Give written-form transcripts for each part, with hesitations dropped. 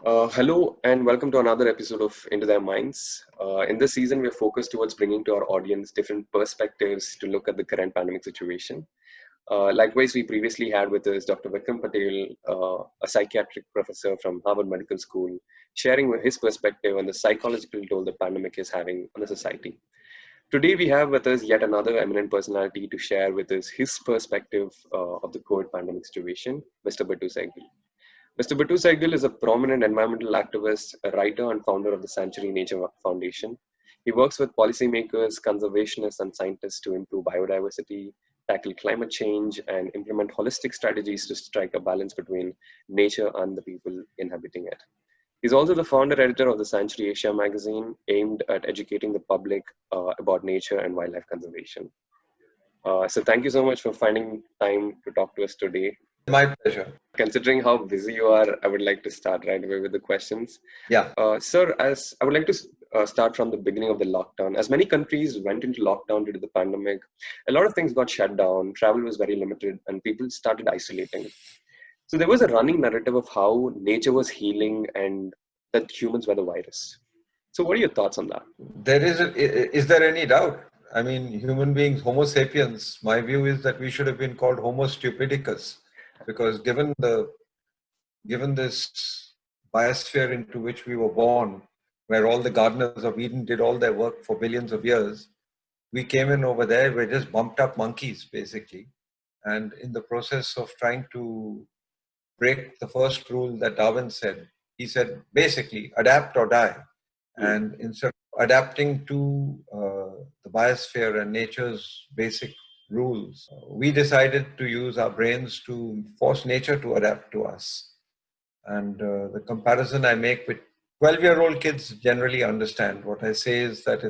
Hello and welcome to another episode of Into Their Minds. In this season, we're focused towards bringing to our audience different perspectives to look at the current pandemic situation. Likewise, we previously had with us Dr. Vikram Patel, a psychiatric professor from Harvard Medical School, sharing his perspective on the psychological toll the pandemic is having on the society. Today, we have with us yet another eminent personality to share with us his perspective of the COVID pandemic situation, Mr. Bittu Sahgal. Mr. Bittu Sahgal is a prominent environmental activist, a writer, and founder of the Sanctuary Nature Foundation. He works with policymakers, conservationists, and scientists to improve biodiversity, tackle climate change, and implement holistic strategies to strike a balance between nature and the people inhabiting it. He's also the founder editor of the Sanctuary Asia magazine, aimed at educating the public about nature and wildlife conservation. So thank you so much for finding time to talk to us today. My pleasure. Considering how busy you are, I would like to start right away with the questions. Yeah. Sir, as I would like to start from the beginning of the lockdown. As many countries went into lockdown due to the pandemic, a lot of things got shut down, travel was very limited, and people started isolating. So there was a running narrative of how nature was healing and that humans were the virus. So what are your thoughts on that? Is there any doubt? I mean, human beings, Homo sapiens, my view is that we should have been called Homo stupidicus, because given this biosphere into which we were born, where all the gardeners of Eden did all their work for billions of years, we came in over there, we're just bumped up monkeys, basically. And in the process of trying to break the first rule that Darwin said, he said, basically, adapt or die. And instead of adapting to the biosphere and nature's basic rules, we decided to use our brains to force nature to adapt to us. And the comparison I make with 12-year-old kids generally understand. What I say is that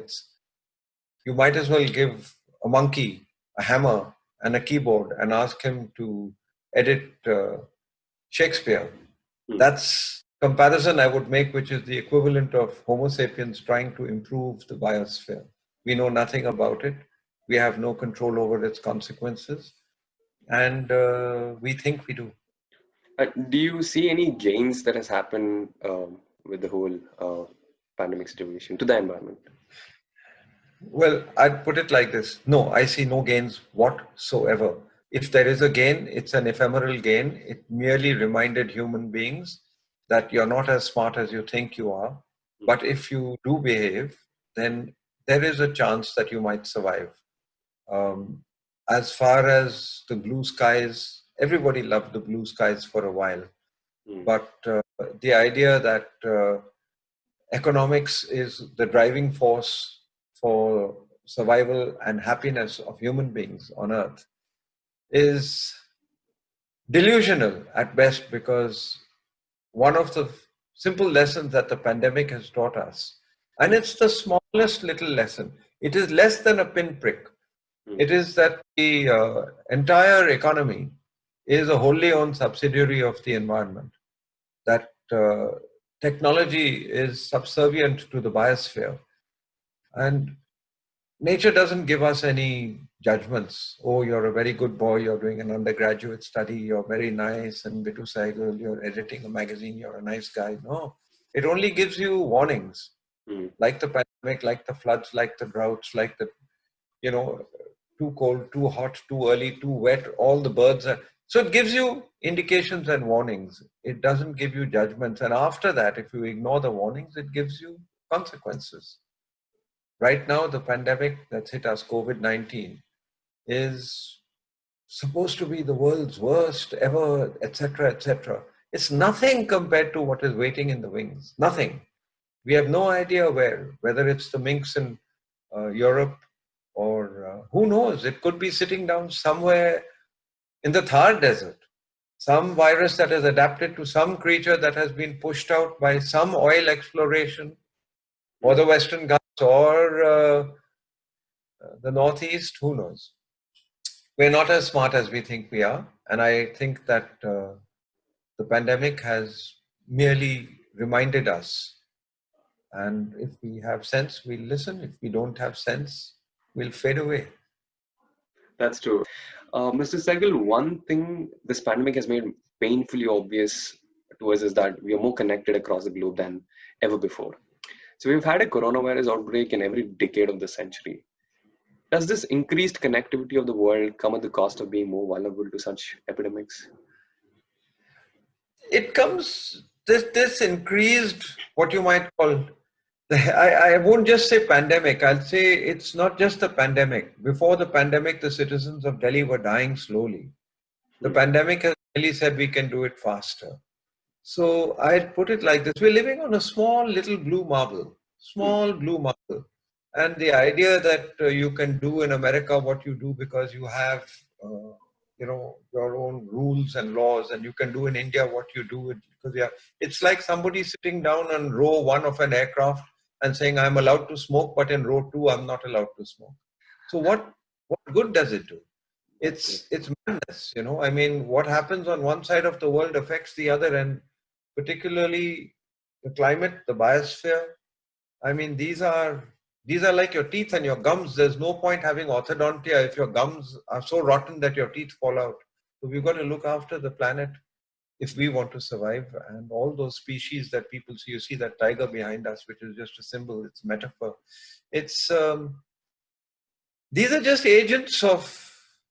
you might as well give a monkey a hammer and a keyboard and ask him to edit Shakespeare. That's comparison I would make, which is the equivalent of Homo sapiens trying to improve the biosphere. We know nothing about it. We have no control over its consequences. And we think we do. Do you see any gains that has happened with the whole pandemic situation to the environment? Well, I'd put it like this. No, I see no gains whatsoever. If there is a gain, it's an ephemeral gain. It merely reminded human beings that you're not as smart as you think you are. But if you do behave, then there is a chance that you might survive. As far as the blue skies, everybody loved the blue skies for a while. But the idea that economics is the driving force for survival and happiness of human beings on Earth is delusional at best, because one of the simple lessons that the pandemic has taught us, and it's the smallest little lesson, it is less than a pinprick. It is that the entire economy is a wholly owned subsidiary of the environment, that technology is subservient to the biosphere, and nature doesn't give us any judgments. Oh, you're a very good boy, you're doing an undergraduate study, you're very nice, and Bittu Sahgal, you're editing a magazine, you're a nice guy. No, it only gives you warnings, like the pandemic, like the floods, like the droughts, like the, too cold, too hot, too early, too wet, all the birds are. So it gives you indications and warnings. It doesn't give you judgments. And after that, if you ignore the warnings, it gives you consequences. Right now, the pandemic that's hit us, COVID-19, is supposed to be the world's worst ever, etc., etc. It's nothing compared to what is waiting in the wings. Nothing. We have no idea whether it's the minks in Europe or who knows. It could be sitting down somewhere in the Thar Desert. Some virus that has adapted to some creature that has been pushed out by some oil exploration or the Western Ghats or the Northeast, who knows. We're not as smart as we think we are. And I think that the pandemic has merely reminded us. And if we have sense, we'll listen. If we don't have sense, we'll fade away. That's true. Mr. Sahgal, one thing this pandemic has made painfully obvious to us is that we are more connected across the globe than ever before. So we've had a coronavirus outbreak in every decade of the century. Does this increased connectivity of the world come at the cost of being more vulnerable to such epidemics? It comes, this increased, what you might call, I won't just say pandemic, I'll say it's not just a pandemic. Before the pandemic, the citizens of Delhi were dying slowly. The Hmm. pandemic has really said we can do it faster. So I'd put it like this: we're living on a small little blue marble, Hmm. small blue marble. And the idea that you can do in America what you do because you have, your own rules and laws, and you can do in India what you do because it's like somebody sitting down on row one of an aircraft and saying, I'm allowed to smoke, but in row two, I'm not allowed to smoke. So what good does it do? Absolutely. It's madness, I mean, what happens on one side of the world affects the other, and particularly the climate, the biosphere. I mean, these are like your teeth and your gums. There's no point having orthodontia if your gums are so rotten that your teeth fall out. So we've got to look after the planet if we want to survive. And all those species that people see, you see that tiger behind us, which is just a symbol, it's metaphor. It's These are just agents of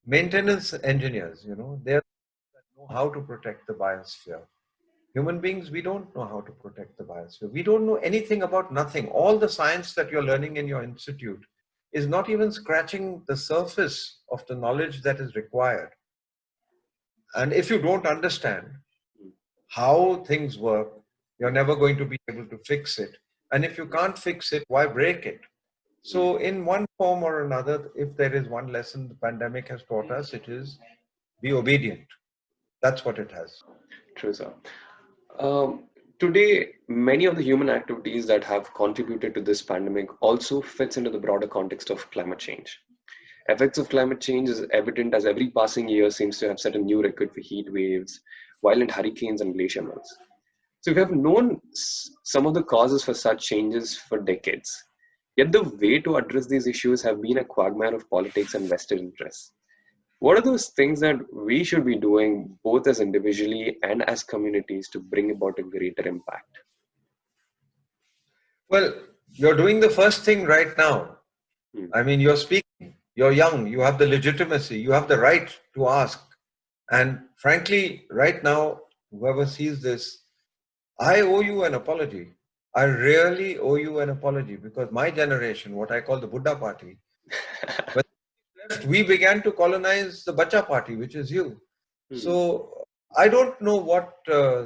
maintenance engineers. They know how to protect the biosphere. Human beings, we don't know how to protect the biosphere. We don't know anything about nothing. All the science that you're learning in your institute is not even scratching the surface of the knowledge that is required. And if you don't understand how things work, you're never going to be able to fix it. And if you can't fix it, why break it? So, in one form or another, if there is one lesson the pandemic has taught us, it is be obedient. That's what it has. True, sir. Um, Today, many of the human activities that have contributed to this pandemic also fits into the broader context of climate change. Effects of climate change is evident as every passing year seems to have set a new record for heat waves, violent hurricanes, and glacier melts. So we have known some of the causes for such changes for decades. Yet the way to address these issues have been a quagmire of politics and vested interests. What are those things that we should be doing both as individually and as communities to bring about a greater impact? Well, you're doing the first thing right now. Hmm. I mean, you're speaking, you're young, you have the legitimacy, you have the right to ask. And frankly, right now, whoever sees this, I owe you an apology. I really owe you an apology because my generation, what I call the Buddha party, when we left, we began to colonize the Bacha party, which is you. Hmm. So I don't know what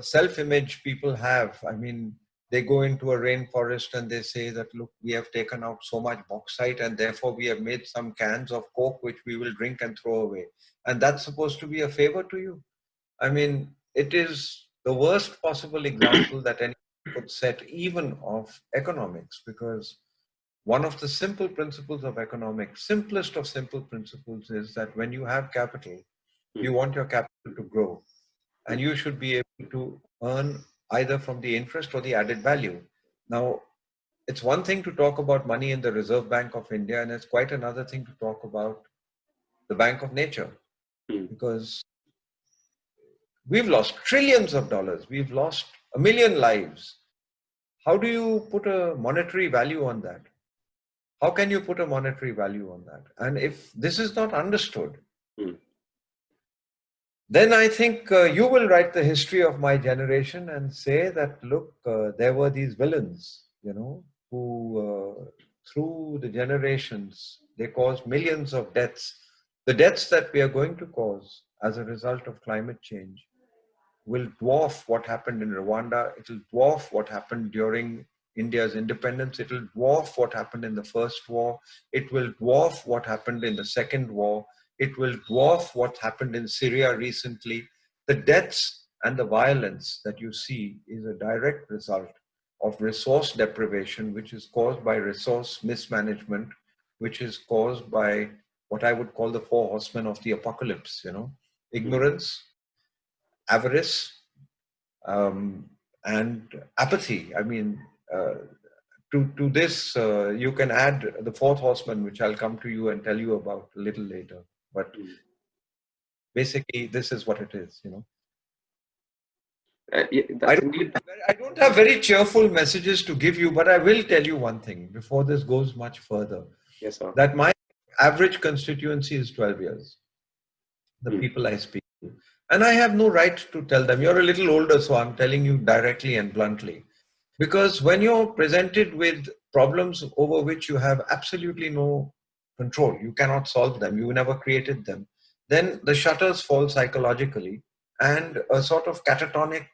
self-image people have. I mean, they go into a rainforest and they say that, look, we have taken out so much bauxite and therefore we have made some cans of Coke which we will drink and throw away. And that's supposed to be a favor to you. I mean, it is the worst possible example that anyone could set even of economics, because one of the simple principles of economics, simplest of simple principles, is that when you have capital, Hmm. you want your capital to grow, Hmm. and you should be able to earn either from the interest or the added value. Now, it's one thing to talk about money in the Reserve Bank of India, and it's quite another thing to talk about the Bank of Nature, Hmm. because we've lost trillions of dollars, we've lost a million lives. How do you put a monetary value on that? How can you put a monetary value on that? And if this is not understood, Hmm. then I think you will write the history of my generation and say that, look, there were these villains, who through the generations, they caused millions of deaths. The deaths that we are going to cause as a result of climate change will dwarf what happened in Rwanda. It will dwarf what happened during India's independence. It will dwarf what happened in the First War. It will dwarf what happened in the Second War. It will dwarf what happened in Syria recently. The deaths and the violence that you see is a direct result of resource deprivation, which is caused by resource mismanagement, which is caused by what I would call the four horsemen of the apocalypse, Hmm. ignorance, avarice, and apathy. I mean, to this, you can add the fourth horseman, which I'll come to you and tell you about a little later. But Hmm. basically, this is what it is. Yeah, I that's don't, indeed. I don't have very cheerful messages to give you, but I will tell you one thing before this goes much further, Yes, sir. that my average constituency is 12 years, the Hmm. people I speak to. And I have no right to tell them. You're a little older, so I'm telling you directly and bluntly. Because when you're presented with problems over which you have absolutely no control, you cannot solve them, you never created them, then the shutters fall psychologically and a sort of catatonic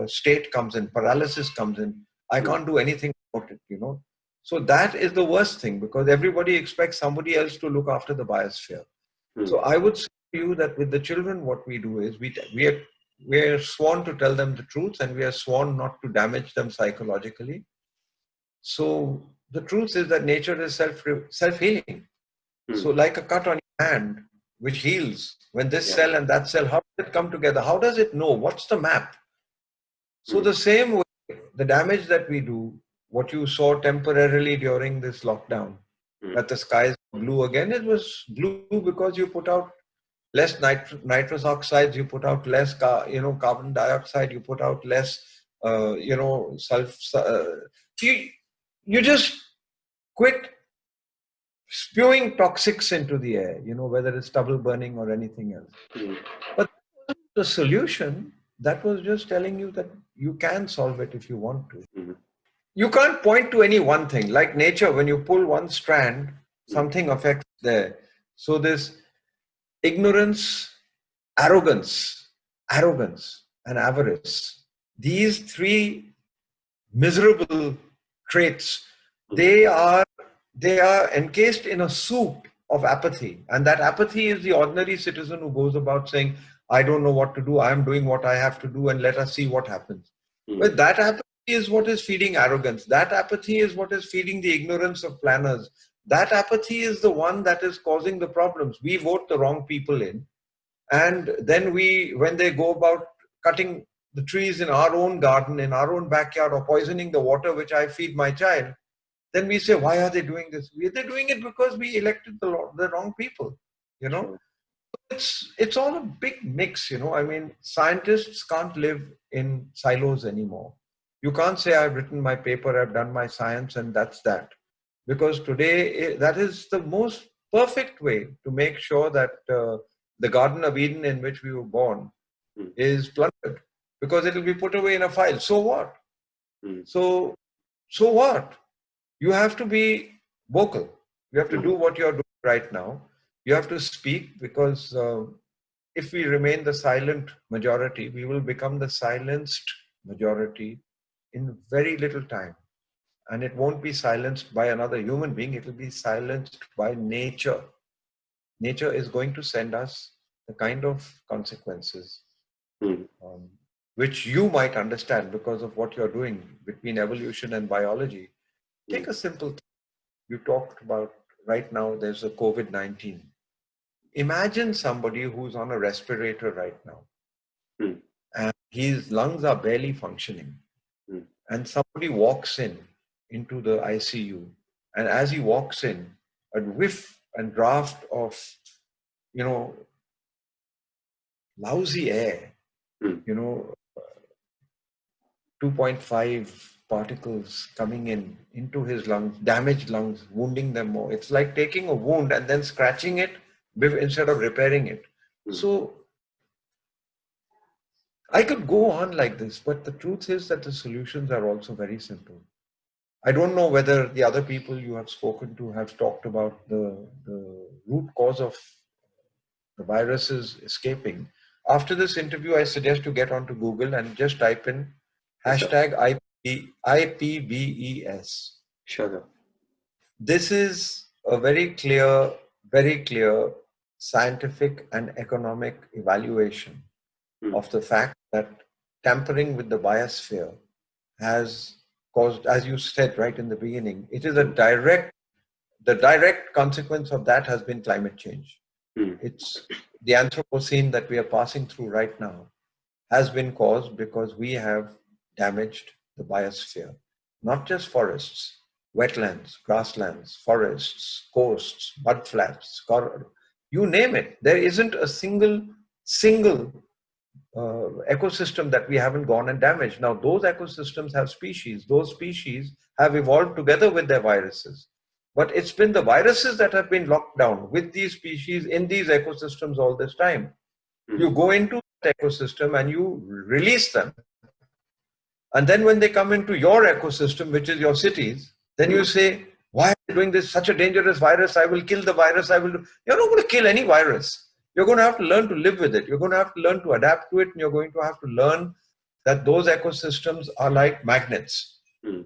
state comes in, paralysis comes in. I Hmm. can't do anything about it, you know. So that is the worst thing because everybody expects somebody else to look after the biosphere. Hmm. So I would say to you that with the children, what we do is we are sworn to tell them the truth and we are sworn not to damage them psychologically. So the truth is that nature is self-healing. Hmm. So like a cut on your hand, which heals, when this Yeah. cell and that cell, how does it come together? How does it know? What's the map? So Hmm. the same way, the damage that we do, what you saw temporarily during this lockdown, Hmm. that the skies were blue again, it was blue because you put out less nitrous oxides, you put out less carbon dioxide, you put out less you, you just quit spewing toxics into the air, whether it's stubble burning or anything else. Hmm. But the solution, that was just telling you that you can solve it if you want to. Hmm. You can't point to any one thing. Like nature, when you pull one strand, Hmm. something affects there. So this ignorance, arrogance, and avarice, these three miserable traits, Hmm. they are encased in a soup of apathy. And that apathy is the ordinary citizen who goes about saying, I don't know what to do, I'm doing what I have to do, and let us see what happens. Hmm. But that apathy is what is feeding arrogance. That apathy is what is feeding the ignorance of planners. That apathy is the one that is causing the problems. We vote the wrong people in, and then when they go about cutting the trees in our own garden, in our own backyard, or poisoning the water which I feed my child, then we say, why are they doing this? They're doing it because we elected the wrong people. You know, Sure. it's all a big mix. I mean, scientists can't live in silos anymore. You can't say, I've written my paper, I've done my science, and that's that. Because today, that is the most perfect way to make sure that the Garden of Eden in which we were born Hmm. is plundered, because it will be put away in a file. So what? Hmm. So, so what? You have to be vocal. You have to Hmm. do what you're doing right now. You have to speak, because if we remain the silent majority, we will become the silenced majority in very little time. And it won't be silenced by another human being, it will be silenced by nature. Nature is going to send us the kind of consequences Hmm. um, which you might understand because of what you're doing between evolution and biology. Hmm. Take a simple thing. You talked about right now, there's a COVID-19. Imagine somebody who's on a respirator right now Hmm. and his lungs are barely functioning. Hmm. And somebody walks into the ICU. And as he walks in, a whiff and draft of, you know, lousy air, Hmm. 2.5 particles coming into his lungs, damaged lungs, wounding them more. It's like taking a wound and then scratching it instead of repairing it. Hmm. So I could go on like this, but the truth is that the solutions are also very simple. I don't know whether the other people you have spoken to have talked about the root cause of the viruses escaping. After this interview, I suggest you get onto Google and just type in Yes, sir. hashtag IPBES. Sure, sir. This is a very clear scientific and economic evaluation Hmm. of the fact that tampering with the biosphere has caused, as you said right in the beginning, it is Hmm. the direct consequence of that has been climate change. Hmm. It's the Anthropocene that we are passing through right now has been caused because we have damaged the biosphere, not just forests, wetlands, grasslands, forests, coasts, mudflats, you name it. There isn't a single ecosystem that we haven't gone and damaged. Now, those ecosystems have species. Those species have evolved together with their viruses. But it's been the viruses that have been locked down with these species in these ecosystems all this time. You go into that ecosystem and you release them. And then when they come into your ecosystem, which is your cities, then you say, why are you doing this? Such a dangerous virus. I will kill the virus. You're not going to kill any virus. You're going to have to learn to live with it. You're going to have to learn to adapt to it. And you're going to have to learn that those ecosystems are like magnets.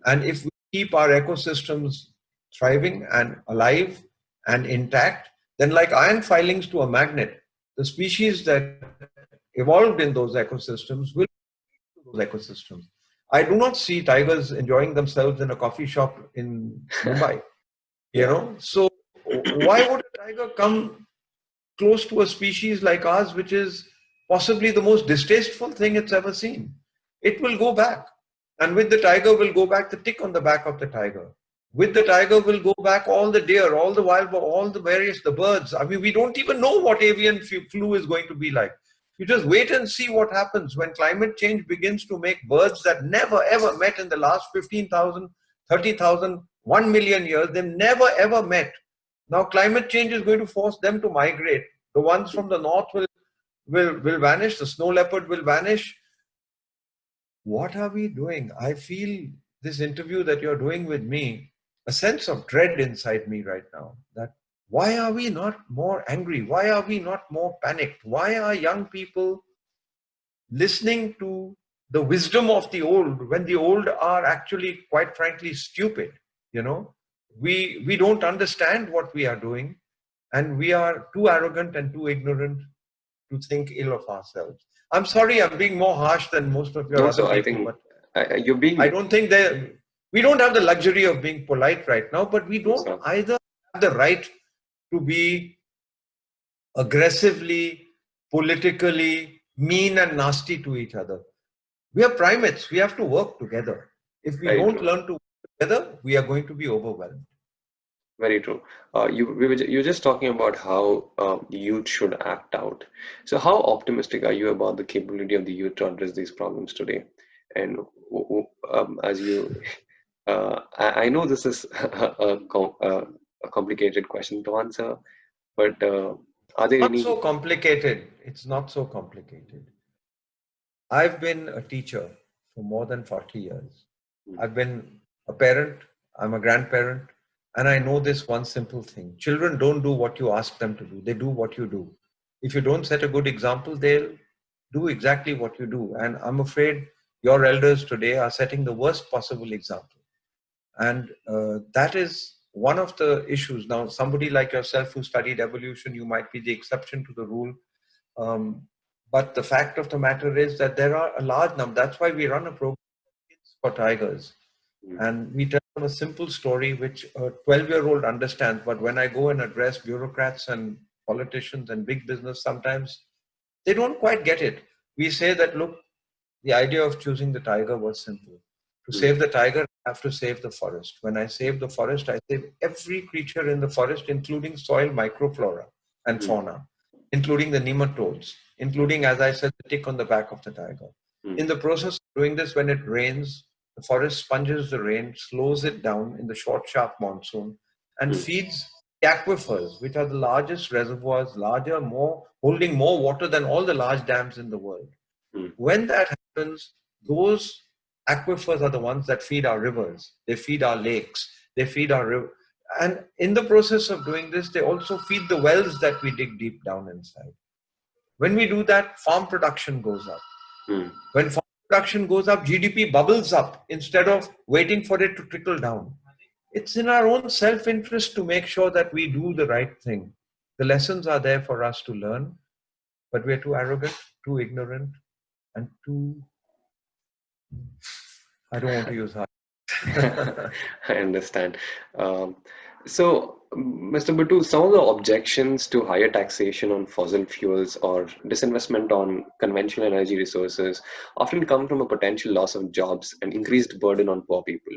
And if we keep our ecosystems thriving and alive and intact, then like iron filings to a magnet, the species that evolved in those ecosystems will be those ecosystems. I do not see tigers enjoying themselves in a coffee shop in Mumbai, So why would a tiger come close to a species like ours, which is possibly the most distasteful thing it's ever seen? It will go back. And with the tiger will go back the tick on the back of the tiger. With the tiger will go back all the deer, all the wild, all the the birds. I mean, we don't even know what avian flu is going to be like. You just wait and see what happens when climate change begins to make birds that never ever met in the last 15,000, 30,000, 1 million years. They've never ever met. Now climate change is going to force them to migrate. The ones from the north will vanish. The snow leopard will vanish. What are we doing? I feel this interview that you're doing with me, a sense of dread inside me right now. That why are we not more angry? Why are we not more panicked? Why are young people listening to the wisdom of the old when the old are actually, quite frankly, stupid? We don't understand what we are doing, and we are too arrogant and too ignorant to think ill of ourselves. I'm sorry, I'm being more harsh than most of your No, other so I people, think but you're being. I don't think we don't have the luxury of being polite right now, but we don't So, either have the right to be aggressively, politically mean and nasty to each other. We are primates. We have to work together. If we very don't true. learn to work together, we are going to be overwhelmed. Very true. You were just talking about how youth should act out. So, how optimistic are you about the capability of the youth to address these problems today? And as you, I know this is a complicated question to answer, but are there Not so any? complicated. It's not so complicated. I've been a teacher for more than 40 years. I've been a parent, I'm a grandparent, and I know this one simple thing. Children don't do what you ask them to do, they do what you do. If you don't set a good example, they'll do exactly what you do. And I'm afraid your elders today are setting the worst possible example. And that is one of the issues. Now, somebody like yourself who studied evolution, you might be the exception to the rule. But the fact of the matter is that there are a large number. That's why we run a program, Kids for Tigers. And we tell them a simple story which a 12-year-old understands. But when I go and address bureaucrats and politicians and big business, sometimes they don't quite get it. We say that, look, the idea of choosing the tiger was simple. To save the tiger, I have to save the forest. When I save the forest, I save every creature in the forest, including soil microflora and fauna, including the nematodes, including, as I said, the tick on the back of the tiger. In the process of doing this, when it rains, the forest sponges the rain, slows it down in the short, sharp monsoon, and feeds the aquifers, which are the largest reservoirs, larger, holding more water than all the large dams in the world. When that happens, those aquifers are the ones that feed our rivers, they feed our lakes, they feed our river. And in the process of doing this, they also feed the wells that we dig deep down inside. When we do that, farm production goes up. When farm production goes up, GDP bubbles up instead of waiting for it to trickle down. It's in our own self-interest to make sure that we do the right thing. The lessons are there for us to learn, but we're too arrogant, too ignorant, and too, I don't want to use hard. I understand. So, Mr. Bittu, some of the objections to higher taxation on fossil fuels or disinvestment on conventional energy resources often come from a potential loss of jobs and increased burden on poor people.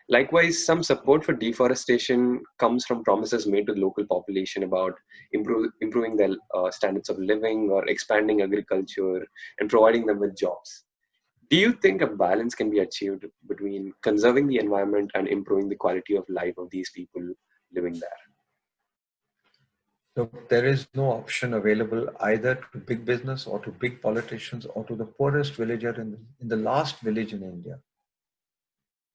Likewise, some support for deforestation comes from promises made to the local population about improving their standards of living or expanding agriculture and providing them with jobs. Do you think a balance can be achieved between conserving the environment and improving the quality of life of these people living there? So there is no option available either to big business or to big politicians or to the poorest villager in the last village in India.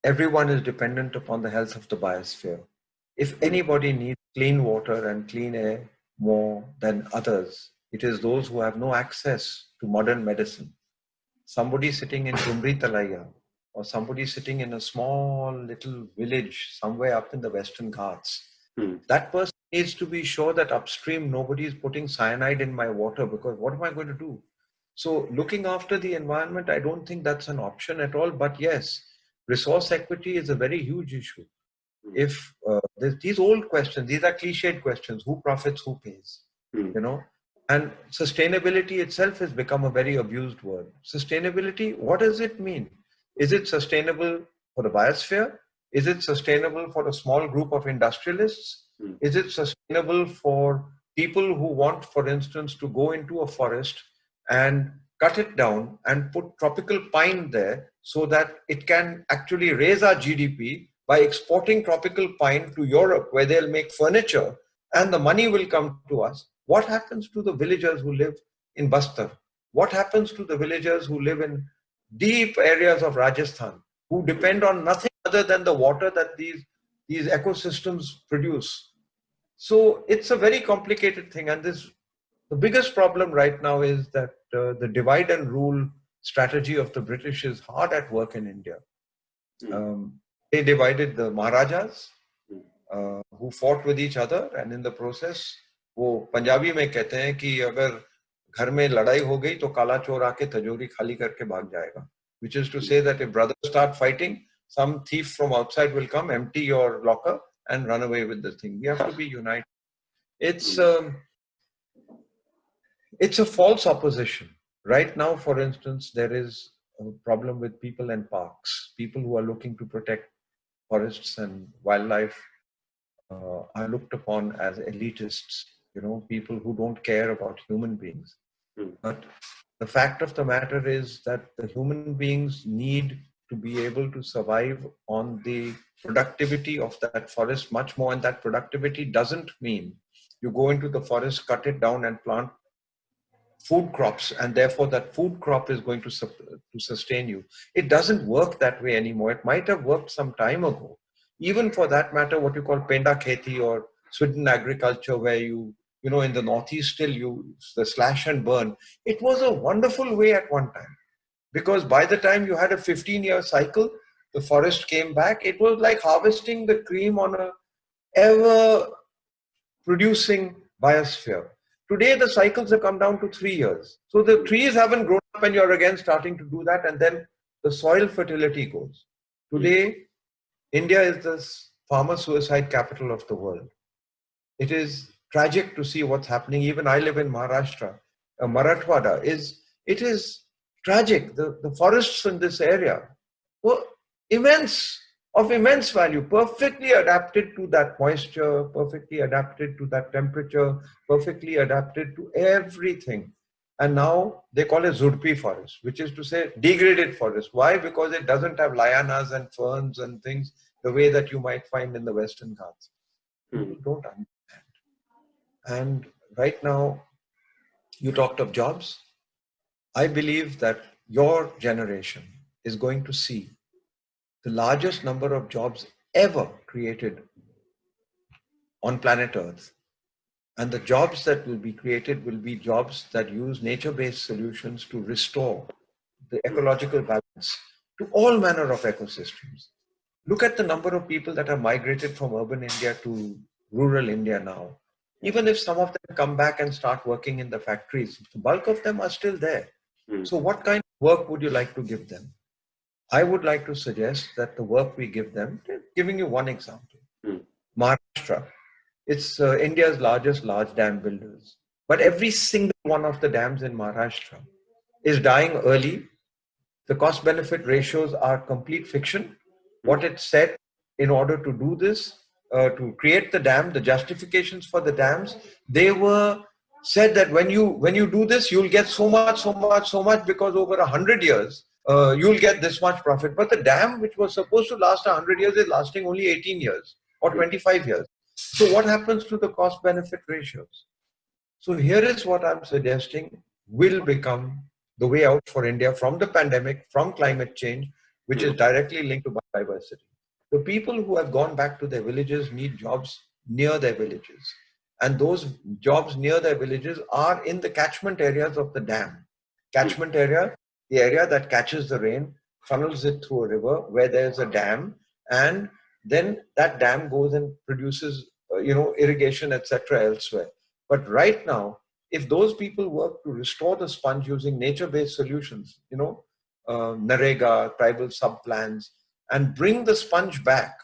Everyone is dependent upon the health of the biosphere. If Mm, anybody needs clean water and clean air more than others, it is those who have no access to modern medicine. Somebody sitting in Tumri Talaya or somebody sitting in a small little village somewhere up in the Western Ghats, mm, that person needs to be sure that upstream nobody is putting cyanide in my water, because what am I going to do? So looking after the environment, I don't think that's an option at all. But yes, resource equity is a very huge issue. mm, If these old questions, these are cliched questions: who profits, who pays, mm, you know? And sustainability itself has become a very abused word. Sustainability, what does it mean? Is it sustainable for the biosphere? Is it sustainable for a small group of industrialists? mm, Is it sustainable for people who want, for instance, to go into a forest and cut it down and put tropical pine there so that it can actually raise our GDP by exporting tropical pine to Europe, where they'll make furniture and the money will come to us? What happens to the villagers who live in Bastar? What happens to the villagers who live in deep areas of Rajasthan, who mm, depend on nothing other than the water that these ecosystems produce? So it's a very complicated thing. And the biggest problem right now is that the divide and rule strategy of the British is hard at work in India. mm, They divided the Maharajas, mm. who fought with each other, and in the process, वो पंजाबी में कहते हैं कि अगर घर में लड़ाई हो गई तो काला चोर आके तिजोरी खाली करके भाग जाएगा, which is to say that if brothers start fighting, some thief from outside will come, empty your locker, and run away with the thing. We have to be united. It's Mm, um, it's a false opposition. Right now, for instance, there is a problem with people and parks. People who are looking to protect forests and wildlife are looked upon as elitists, people who don't care about human beings. mm, But the fact of the matter is that the human beings need to be able to survive on the productivity of that forest much more. And that productivity doesn't mean you go into the forest, cut it down, and plant food crops, and therefore that food crop is going to sustain you. It doesn't work that way anymore. It might have worked some time ago. Even for that matter, what you call penda kheti or Swidden agriculture, where in the Northeast still the slash and burn. It was a wonderful way at one time, because by the time you had a 15-year cycle, the forest came back. It was like harvesting the cream on a ever producing biosphere. Today, the cycles have come down to 3 years. So the mm, trees haven't grown up, and you're again starting to do that, and then the soil fertility goes. mm, Today, India is the farmer suicide capital of the world. It is tragic to see what's happening. Even I live in Maharashtra. Marathwada it is tragic. The forests in this area were immense, of immense value, perfectly adapted to that moisture, perfectly adapted to that temperature, perfectly adapted to everything. And now they call it Zurpi forest, which is to say degraded forest. Why? Because it doesn't have lianas and ferns and things the way that you might find in the Western Ghats. mm, People don't understand. And right now, you talked of jobs. I believe that your generation is going to see the largest number of jobs ever created on planet Earth. And the jobs that will be created will be jobs that use nature-based solutions to restore the mm, ecological balance to all manner of ecosystems. Look at the number of people that have migrated from urban India to rural India now. yeah, Even if some of them come back and start working in the factories, the bulk of them are still there. mm, So what kind of work would you like to give them? I would like to suggest that the work we give them, giving you one example, mm, Maharashtra, it's India's largest large dam builders. But mm, every single one of the dams in Maharashtra is dying early. The cost benefit ratios are complete fiction. mm, What it said in order to do this, to create the dam, the justifications for the dams, they were said that when you do this, you'll get so much, so much, so much, because over 100 years, you'll get this much profit. But the dam, which was supposed to last 100 years, is lasting only 18 years or 25 years. So what happens to the cost benefit ratios? So here is what I'm suggesting will become the way out for India from the pandemic, from climate change, which is directly linked to biodiversity. The people who have gone back to their villages need jobs near their villages. And those jobs near their villages are in the catchment areas of the dam. Catchment area, the area that catches the rain, funnels it through a river where there's a dam, and then that dam goes and produces, irrigation, etc. elsewhere. But right now, if those people work to restore the sponge using nature-based solutions, Narega, tribal sub-plans, and bring the sponge back,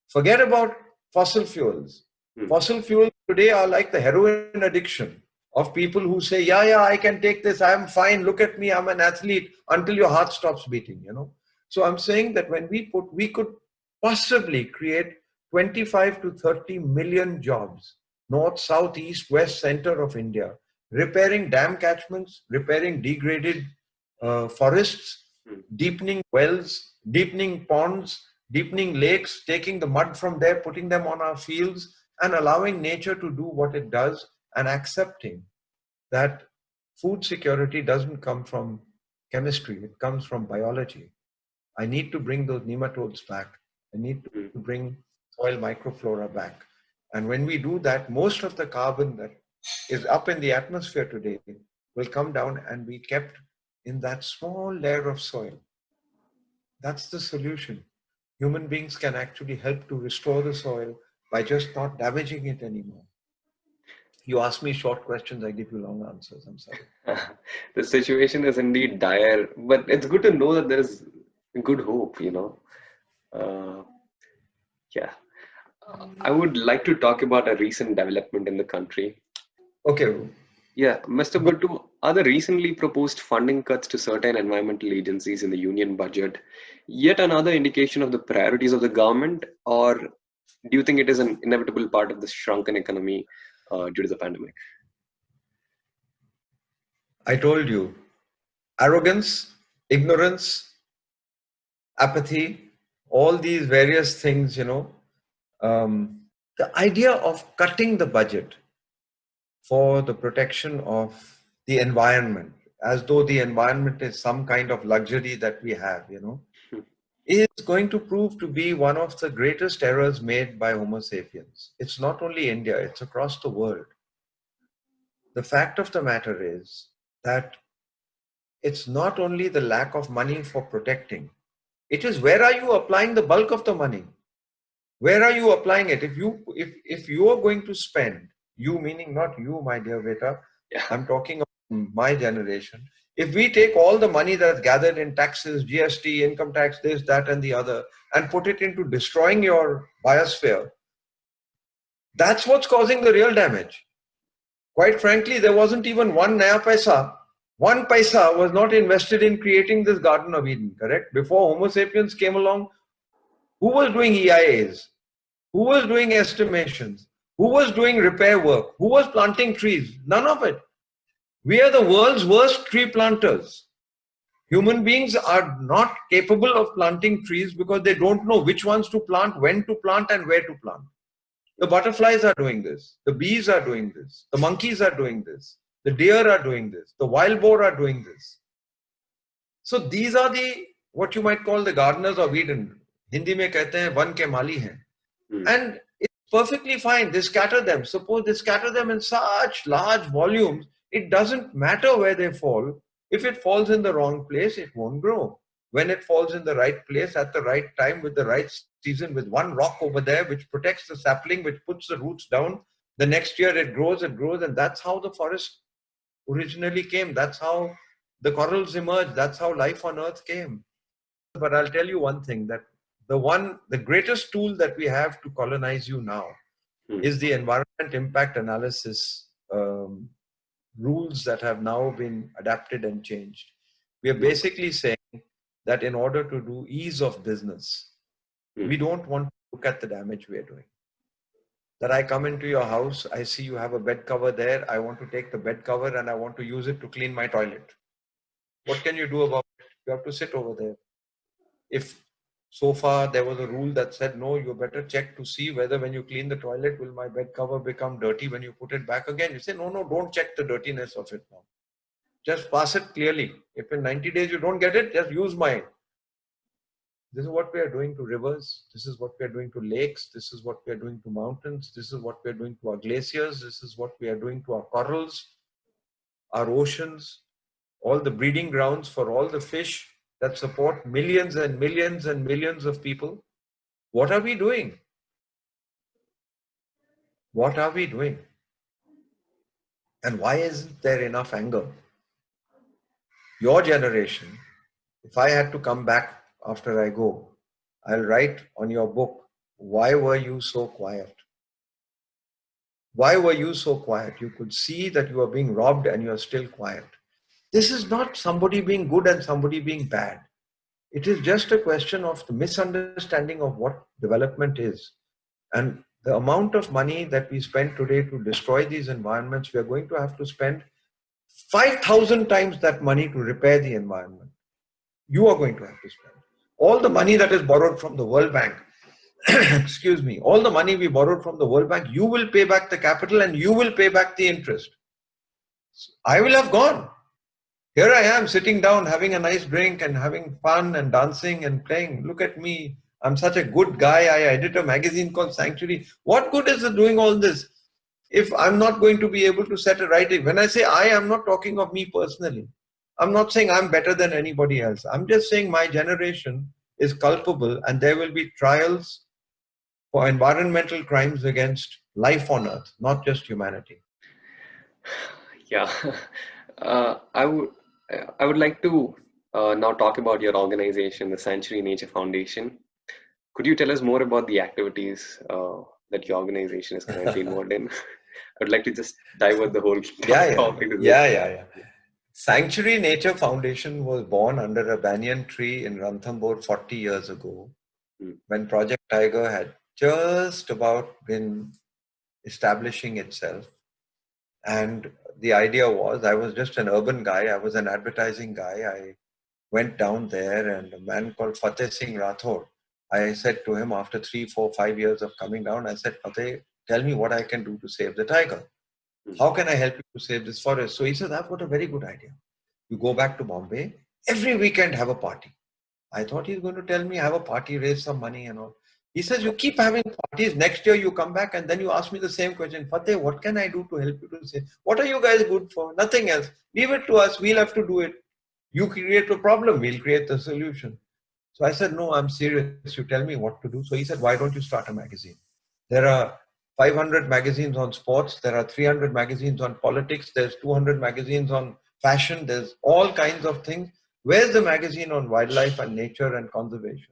forget about fossil fuels. Fossil fuels today are like the heroin addiction of people who say, yeah, I can take this, I'm fine, look at me, I'm an athlete, until your heart stops beating, So I'm saying that when we could possibly create 25 to 30 million jobs, north, south, east, west, center of India, repairing dam catchments, repairing degraded forests, deepening wells, deepening ponds, deepening lakes, taking the mud from there, putting them on our fields, and allowing nature to do what it does, and accepting that food security doesn't come from chemistry, it comes from biology. I need to bring those nematodes back. I need to bring soil microflora back. And when we do that, most of the carbon that is up in the atmosphere today will come down and be kept in that small layer of soil. That's the solution. Human beings can actually help to restore the soil by just not damaging it anymore. You ask me short questions, I give you long answers. I'm sorry. The situation is indeed dire, but it's good to know that there is good hope, Yeah. I would like to talk about a recent development in the country. Okay. Yeah, Mr. Bittu, are the recently proposed funding cuts to certain environmental agencies in the union budget yet another indication of the priorities of the government, or do you think it is an inevitable part of the shrunken economy due to the pandemic? I told you, arrogance, ignorance, apathy, all these various things, the idea of cutting the budget for the protection of the environment, as though the environment is some kind of luxury that we have, is going to prove to be one of the greatest errors made by Homo sapiens. It's not only India, it's across the world. The fact of the matter is that it's not only the lack of money for protecting, it is where are you applying the bulk of the money? Where are you applying it? If you are going to spend, you meaning not you, my dear Veta, Yeah. I'm talking about my generation. If we take all the money that's gathered in taxes, GST, income tax, this, that, and the other, and put it into destroying your biosphere, that's what's causing the real damage. Quite frankly, there wasn't even one naya paisa. One paisa was not invested in creating this Garden of Eden, correct? Before Homo sapiens came along, who was doing EIAs? Who was doing estimations? Who was doing repair work? Who was planting trees? None of it. We are the world's worst tree planters. Human beings are not capable of planting trees because they don't know which ones to plant, when to plant, and where to plant. The butterflies are doing this. The bees are doing this. The monkeys are doing this. The deer are doing this. The wild boar are doing this. So these are what you might call the gardeners of Eden. Hindi mein kehte hain, van ke mali hain. And it's perfectly fine. They scatter them. Suppose they scatter them in such large volumes, it doesn't matter where they fall. If it falls in the wrong place, it won't grow. When it falls in the right place at the right time with the right season, with one rock over there which protects the sapling, which puts the roots down, the next year it grows, and that's how the forest originally came. That's how the corals emerged. That's how life on earth came. But I'll tell you one thing, that the greatest tool that we have to colonize you now is the environment impact analysis rules that have now been adapted and changed. We are basically saying that in order to do ease of business, Hmm. We don't want to look at the damage we are doing. That I come into your house, I see you have a bed cover there. I want to take the bed cover and I want to use it to clean my toilet. What can you do about it? You have to sit over there. If so far there was a rule that said, no, you better check to see whether when you clean the toilet, will my bed cover become dirty when you put it back again? You say, no, don't check the dirtiness of it now. Just pass it clearly. If in 90 days you don't get it, just use mine. This is what we are doing to rivers. This is what we are doing to lakes. This is what we are doing to mountains. This is what we are doing to our glaciers. This is what we are doing to our corals, our oceans, all the breeding grounds for all the fish that support millions and millions and millions of people. What are we doing? What are we doing? And why isn't there enough anger? Your generation, if I had to come back after I go, I'll write on your book, why were you so quiet? Why were you so quiet? You could see that you are being robbed and you are still quiet. This is not somebody being good and somebody being bad. It is just a question of the misunderstanding of what development is. And the amount of money that we spend today to destroy these environments, we are going to have to spend 5,000 times that money to repair the environment. You are going to have to spend. All the money that is borrowed from the World Bank, excuse me, all the money we borrowed from the World Bank, you will pay back the capital and you will pay back the interest. I will have gone. Here I am sitting down, having a nice drink and having fun and dancing and playing. Look at me. I'm such a good guy. I edit a magazine called Sanctuary. What good is it doing all this if I'm not going to be able to set a right? When I say I'm not talking of me personally. I'm not saying I'm better than anybody else. I'm just saying my generation is culpable and there will be trials for environmental crimes against life on earth, not just humanity. Yeah. uh, I would I would like to now talk about your organization, the Sanctuary Nature Foundation. Could you tell us more about the activities that your organization is currently involved in? I'd like to just divert the whole topic to this. Yeah. Sanctuary Nature Foundation was born under a banyan tree in Ranthambore 40 years ago Hmm. when Project Tiger had just about been establishing itself. And the idea was, I was just an urban guy, I was an advertising guy. I went down there and a man called Fateh Singh Rathod, I said to him after 3, 4, 5 years of coming down, I said, Fateh, tell me what I can do to save the tiger. Hmm. How can I help you to save this forest? So he said, I've got a very good idea. You go back to Bombay, every weekend have a party. I thought he's going to tell me have a party, raise some money and all. He says, you keep having parties. Next year you come back and then you ask me the same question. Fateh, what can I do to help you to say? What are you guys good for? Nothing else. Leave it to us. We'll have to do it. You create a problem. We'll create the solution. So I said, no, I'm serious. You tell me what to do. So he said, why don't you start a magazine? There are 500 magazines on sports. There are 300 magazines on politics. There's 200 magazines on fashion. There's all kinds of things. Where's the magazine on wildlife and nature and conservation?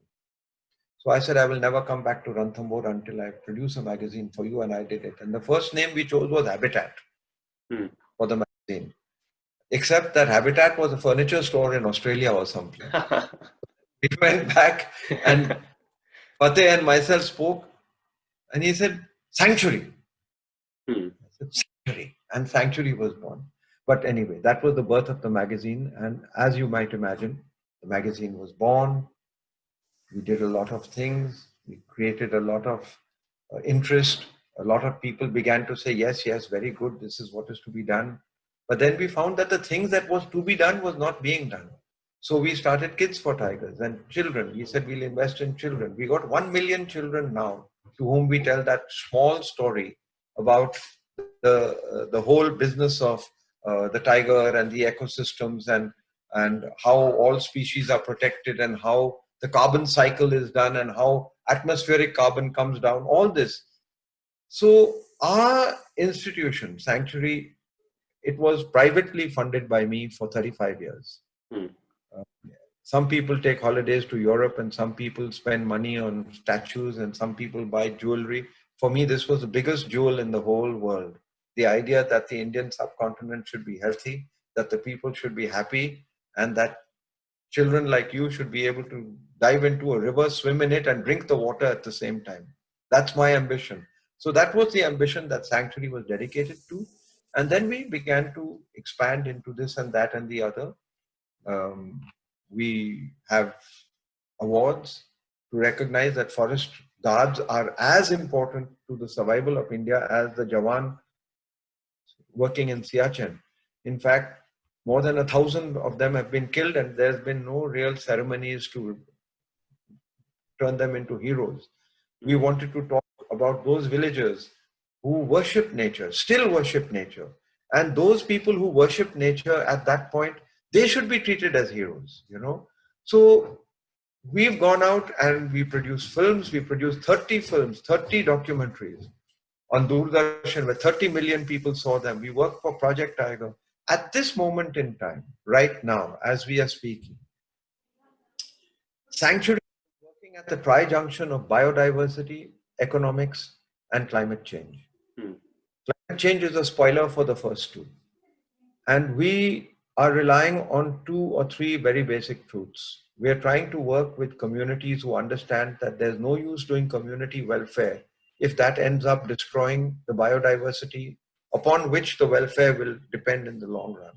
So I said, I will never come back to Ranthambore until I produce a magazine for you. And I did it. And the first name we chose was Habitat Hmm. for the magazine. Except that Habitat was a furniture store in Australia or something. We went back and Fateh and myself spoke and he said, Sanctuary. Hmm. I said, Sanctuary. And Sanctuary was born. But anyway, that was the birth of the magazine. And as you might imagine, the magazine was born. We did a lot of things. We created a lot of interest. A lot of people began to say, yes, very good. This is what is to be done. But then we found that the things that was to be done was not being done. So we started Kids for Tigers and children. We said we'll invest in children. We got 1 million children now to whom we tell that small story about the whole business of the tiger and the ecosystems and how all species are protected and how the carbon cycle is done and how atmospheric carbon comes down, all this. So our institution, Sanctuary, it was privately funded by me for 35 years. Hmm. Some people take holidays to Europe and some people spend money on statues and some people buy jewelry. For me, this was the biggest jewel in the whole world. The idea that the Indian subcontinent should be healthy, that the people should be happy, and that children like you should be able to dive into a river, swim in it, and drink the water at the same time. That's my ambition. So that was the ambition that Sanctuary was dedicated to. And then we began to expand into this and that and the other. Um, we have awards to recognize that forest guards are as important to the survival of India as the Jawan working in Siachen. In fact, more than 1,000 of them have been killed, and there's been no real ceremonies to turn them into heroes. We wanted to talk about those villagers who worship nature, still worship nature. And those people who worship nature at that point, they should be treated as heroes, you know. So we've gone out and we produce films. We produced 30 films, 30 documentaries on Doordarshan, where 30 million people saw them. We work for Project Tiger. At this moment in time, right now, as we are speaking, Sanctuary is working at the tri-junction of biodiversity, economics, and climate change. Hmm. Climate change is a spoiler for the first two. And we are relying on two or three very basic truths. We are trying to work with communities who understand that there's no use doing community welfare if that ends up destroying the biodiversity upon which the welfare will depend in the long run.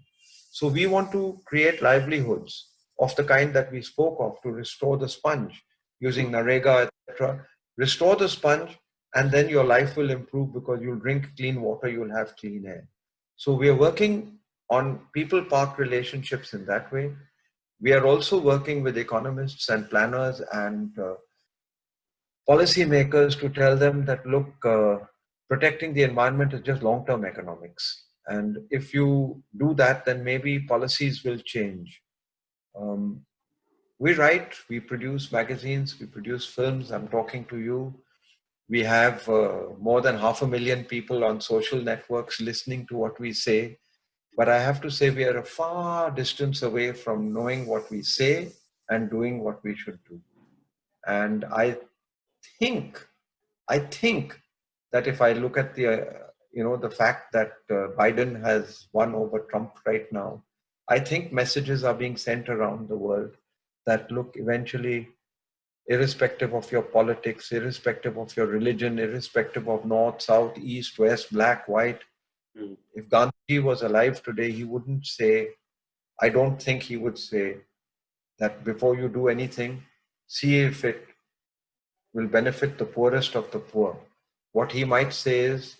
So we want to create livelihoods of the kind that we spoke of to restore the sponge using Narega, etc. Restore the sponge, and then your life will improve because you'll drink clean water, you'll have clean air. So we are working on people-park relationships in that way. We are also working with economists and planners and policymakers to tell them that, look, protecting the environment is just long-term economics. And if you do that, then maybe policies will change. We write, we produce magazines, we produce films. I'm talking to you. We have more than 500,000 people on social networks listening to what we say. But I have to say we are a far distance away from knowing what we say and doing what we should do. And think, I think that if I look at the fact that Biden has won over Trump right now, I think messages are being sent around the world that, look, eventually, irrespective of your politics, irrespective of your religion, irrespective of north, south, east, west, black, white, if Gandhi was alive today, he wouldn't say, I don't think he would say that before you do anything, see if it will benefit the poorest of the poor. What he might say is,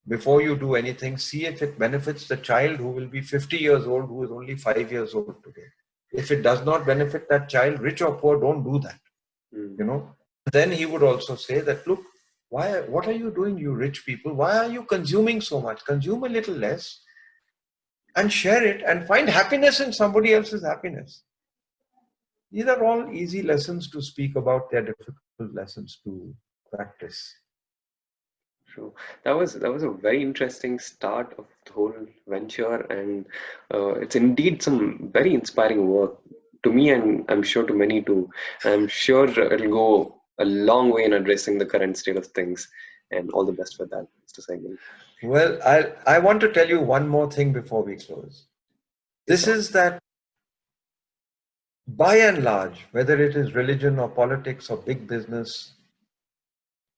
before you do anything, see if it benefits the child who will be 50 years old, who is only 5 years old today. If it does not benefit that child, rich or poor, don't do that. You know. Then he would also say that, look, what are you doing, you rich people? Why are you consuming so much? Consume a little less and share it and find happiness in somebody else's happiness. These are all easy lessons to speak about. They're difficult lessons to practice. True. That was a very interesting start of the whole venture, and it's indeed some very inspiring work to me, and I'm sure to many too. I'm sure it'll go a long way in addressing the current state of things, and all the best for that, Mr. Sahgal. Well, I want to tell you one more thing before we close. Yes, This sir. is that by and large, whether it is religion or politics or big business,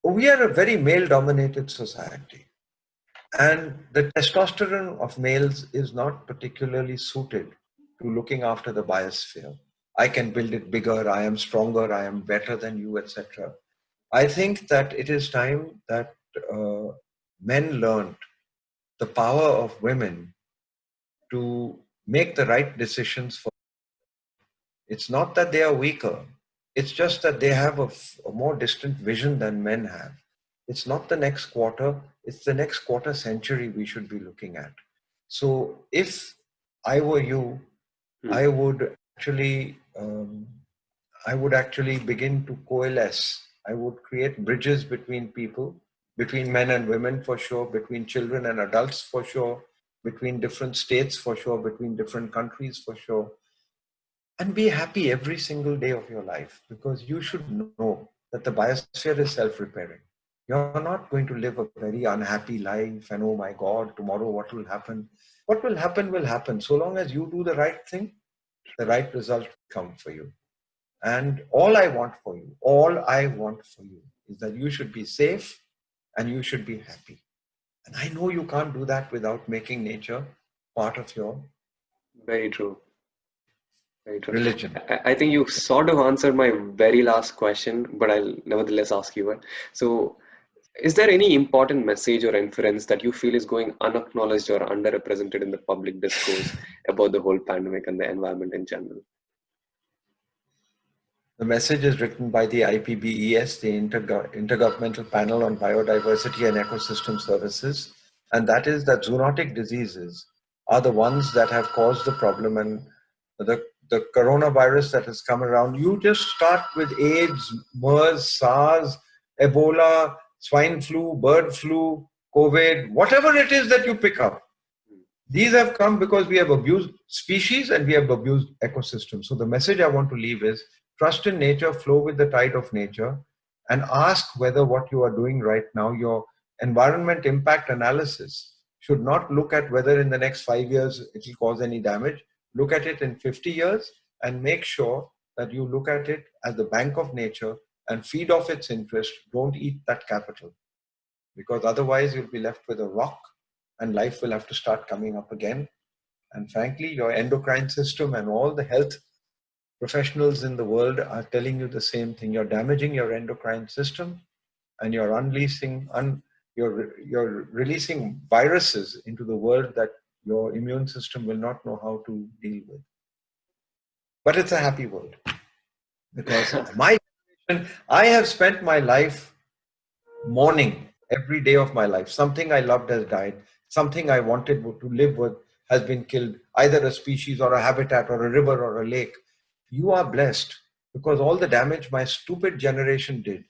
we are a very male-dominated society. And the testosterone of males is not particularly suited to looking after the biosphere. I can build it bigger, I am stronger, I am better than you, etc. I think that it is time that men learned the power of women to make the right decisions for. It's not that they are weaker. It's just that they have a more distant vision than men have. It's not the next quarter, it's the next quarter century we should be looking at. So if I were you, I would actually begin to coalesce. I would create bridges between people, between men and women for sure, between children and adults for sure, between different states for sure, between different countries for sure. And be happy every single day of your life, because you should know that the biosphere is self-repairing. You're not going to live a very unhappy life and, oh my God, tomorrow what will happen? What will happen will happen. So long as you do the right thing, the right result will come for you. And all I want for you is that you should be safe and you should be happy. And I know you can't do that without making nature part of your Very true. Very true. religion. I think you sort of answered my very last question, but I'll nevertheless ask you it. So, is there any important message or inference that you feel is going unacknowledged or underrepresented in the public discourse about the whole pandemic and the environment in general? The message is written by the IPBES, the Intergovernmental Panel on Biodiversity and Ecosystem Services, and that is that zoonotic diseases are the ones that have caused the problem. And the coronavirus that has come around, you just start with AIDS, MERS, SARS, Ebola, swine flu, bird flu, COVID, whatever it is that you pick up. These have come because we have abused species and we have abused ecosystems. So the message I want to leave is trust in nature, flow with the tide of nature, and ask whether what you are doing right now, your environment impact analysis, should not look at whether in the next 5 years it will cause any damage. Look at it in 50 years and make sure that you look at it as the bank of nature and feed off its interest. Don't eat that capital, because otherwise you'll be left with a rock and life will have to start coming up again. And frankly, your endocrine system and all the health professionals in the world are telling you the same thing. You're damaging your endocrine system and you're you're releasing viruses into the world that your immune system will not know how to deal with. But it's a happy world, because my generation, I have spent my life mourning every day of my life. Something I loved has died. Something I wanted to live with has been killed, either a species or a habitat or a river or a lake. You are blessed, because all the damage my stupid generation did,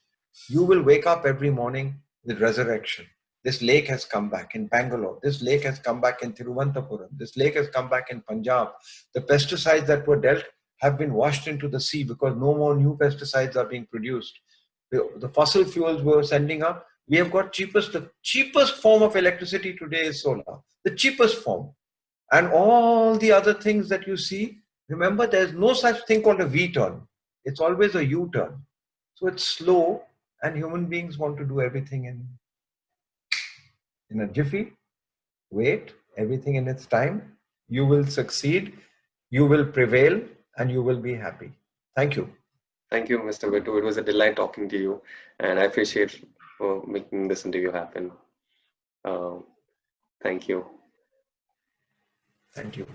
you will wake up every morning with resurrection. This lake has come back in Bangalore. This lake has come back in Thiruvananthapuram. This lake has come back in Punjab. The pesticides that were dealt have been washed into the sea because no more new pesticides are being produced. The fossil fuels we're sending up, we have got the cheapest form of electricity today is solar, the cheapest form. And all the other things that you see, remember, there's no such thing called a V-turn. It's always a U-turn. So it's slow, and human beings want to do everything in a jiffy. Wait, everything in its time. You will succeed, you will prevail, and you will be happy. Thank you. Thank you, Mr. Bittu. It was a delight talking to you, and I appreciate for making this interview happen. Uh, Thank you. Thank you.